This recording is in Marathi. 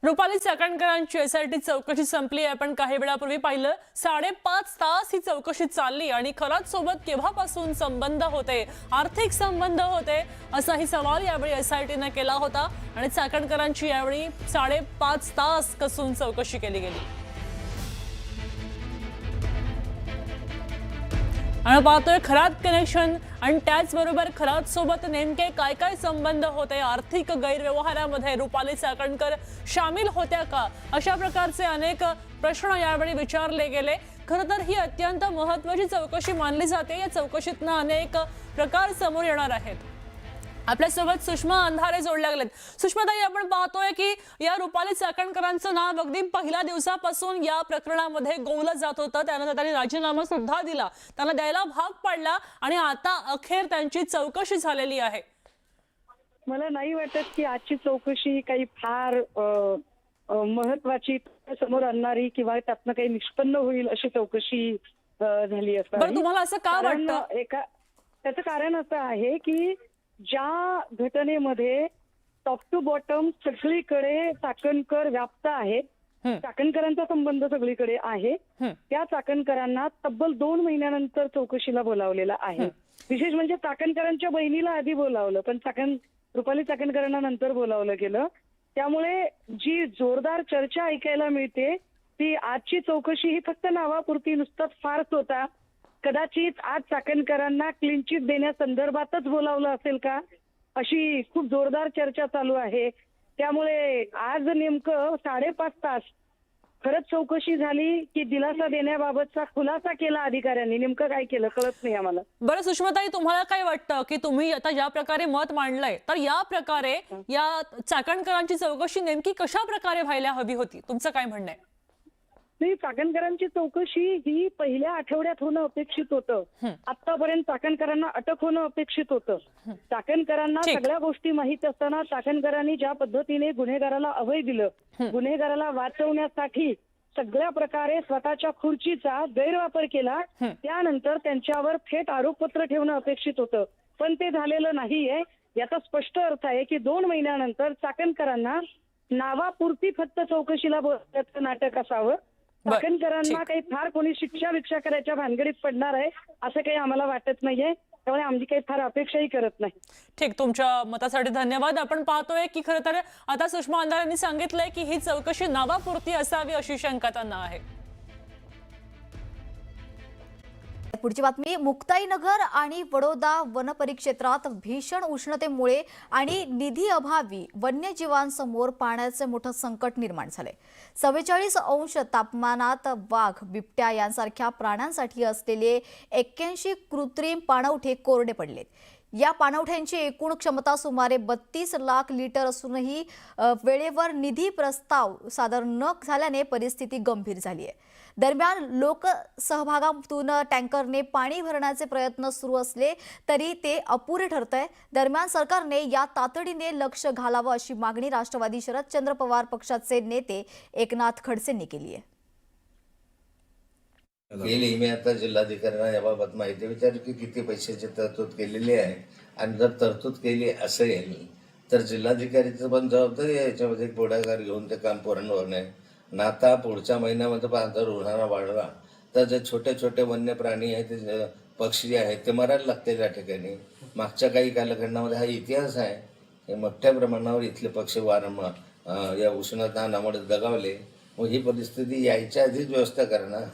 रुपाली चाकणकरांची एसआयटी चौकशी संपली. आपण काही वेळापूर्वी पाहिलं 5.5 तास ही चौकशी चालली आणि खरात सोबत केव्हापासून संबंध होते, आर्थिक संबंध होते, असाही सवाल यावेळी एसआयटीने केला होता. आणि चाकणकरांची यावेळी 5.5 तास कसून चौकशी केली गेली. आणि पाहतोय खरात कनेक्शन आणि त्याचबरोबर खरात सोबत नेमके काय काय संबंध होते, आर्थिक गैरव्यवहारामध्ये रुपाली चाकणकर सामील होत्या का, अशा प्रकारचे अनेक प्रश्न यावेळी विचारले गेले. खरं तर ही अत्यंत महत्त्वाची चौकशी मानली जाते. या चौकशीतनं अनेक प्रकार समोर येणार आहेत. आपल्यासोबत सुषमा अंधारे जोडल्या गेलेत. सुषमाताई, आपण पाहतोय की या रुपाली चाकणकरांचं नाव अगदी पहिल्या दिवसापासून या प्रकरणामध्ये गोवलं जात होतं. त्यानंतर त्यांनी राजीनामा सुद्धा दिला, त्यांना द्यायला भाग पडला आणि आता अखेर त्यांची चौकशी झालेली आहे. मला नाही वाटत की आजची चौकशी काही फार महत्वाची समोर आणणारी किंवा त्यातनं काही निष्पन्न होईल अशी चौकशी झाली बरं, तुम्हाला असं का वाटतं? त्याचं कारण असं आहे की ज्या घटनेमध्ये टॉप टू बॉटम सगळीकडे चाकणकर व्याप्त आहेत, चाकणकरांचा संबंध सगळीकडे आहे, त्या चाकणकरांना तब्बल 2 महिन्यानंतर चौकशीला बोलावलेलं आहे. विशेष म्हणजे चाकणकरांच्या बहिणीला आधी बोलावलं, पण रुपाली चाकणकरांना नंतर बोलावलं गेलं. त्यामुळे जी जोरदार चर्चा ऐकायला मिळते ती आजची चौकशी ही फक्त नावापुरती नुसताच फार्स होता. कदाचित आज चाकणकरांना क्लीन चिट देण्यासंदर्भातच बोलावलं असेल का, अशी खूप जोरदार चर्चा चालू आहे. त्यामुळे आज नेमकं 5.5 तास खरंच चौकशी झाली की दिलासा देण्याबाबतचा खुलासा केला अधिकाऱ्यांनी, नेमकं काय केलं कळत नाही आम्हाला. बरं सुषमाताई, तुम्हाला काय वाटतं की तुम्ही आता ज्या प्रकारे मत मांडलंय, तर या प्रकारे या चाकणकरांची चौकशी नेमकी कशा प्रकारे व्हायला हवी होती, तुमचं काय म्हणणं आहे? नाही, चाकणकरांची चौकशी ही पहिल्या आठवड्यात होणं अपेक्षित होतं. आतापर्यंत चाकणकरांना अटक होणं अपेक्षित होतं. चाकणकरांना सगळ्या गोष्टी माहित असताना चाकणकरांनी ज्या पद्धतीने गुन्हेगाराला अभय दिलं, गुन्हेगाराला वाचवण्यासाठी सगळ्या प्रकारे स्वतःच्या खुर्चीचा गैरवापर केला, त्यानंतर त्यांच्यावर थेट आरोपपत्र ठेवणं अपेक्षित होतं. पण ते झालेलं नाहीये. याचा स्पष्ट अर्थ आहे की 2 महिन्यानंतर चाकणकरांना नावापुरती फक्त चौकशीला बोलण्याचं नाटक असावं. चाकणकरांना काही फार कोणी शिक्षा करायच्या भानगडीत पडणार आहे असं काही आम्हाला वाटत नाहीये. त्यामुळे आम्ही काही फार अपेक्षाही करत नाही. ठीक, तुमच्या मतासाठी धन्यवाद. आपण पाहतोय की खरं तर आता सुषमा अंधारे यांनी सांगितलंय की ही चौकशी नावापुरती असावी अशी शंका त्यांना आहे. पुढची बातमी, मुक्ताईनगर आणि वडोदा वनपरिक्षेत्रात भीषण उष्णतेमुळे आणि निधी अभावी वन्यजीवांसमोर पाण्याचे मोठं संकट निर्माण झाले. 44 अंश तापमानात वाघ, बिबट्या यांसारख्या प्राण्यांसाठी असलेले 81 कृत्रिम पाणवठे कोरडे पडलेत. या पाणवठ्यांची एकूण क्षमता सुमारे 32 लाख लिटर असूनही वेळेवर निधी प्रस्ताव सादर न झाल्याने परिस्थिती गंभीर झाली आहे. दरम्यान लोकसहभागातून टँकरने पाणी भरण्याचे प्रयत्न सुरू असले तरी ते अपुरे ठरतंय. दरम्यान सरकारने या तातडीने लक्ष घालावं अशी मागणी राष्ट्रवादी शरदचंद्र पवार पक्षाचे नेते एकनाथ खडसेंनी केली आहे. मी आता जिल्हाधिकाऱ्यांना याबाबत माहिती विचारली की किती पैशाची तरतूद केलेली आहे, आणि जर तरतूद केली असेल तर जिल्हाधिकारीचं पण जबाबदारी आहे याच्यामध्ये पुढाकार घेऊन ते काम पूर्ण होणे. ना आता पुढच्या महिन्यामध्ये जर उन्हाळा वाढला तर जे छोटे छोटे वन्य प्राणी आहेत, ते पक्षी आहेत, ते मरायला लागतील या ठिकाणी. मागच्या काही कालखंडामध्ये हा इतिहास आहे की मोठ्या प्रमाणावर इथले पक्षी वारंवार या उष्णतानामुळे दगावले. मग ही परिस्थिती यायच्या आधीच व्यवस्था करणं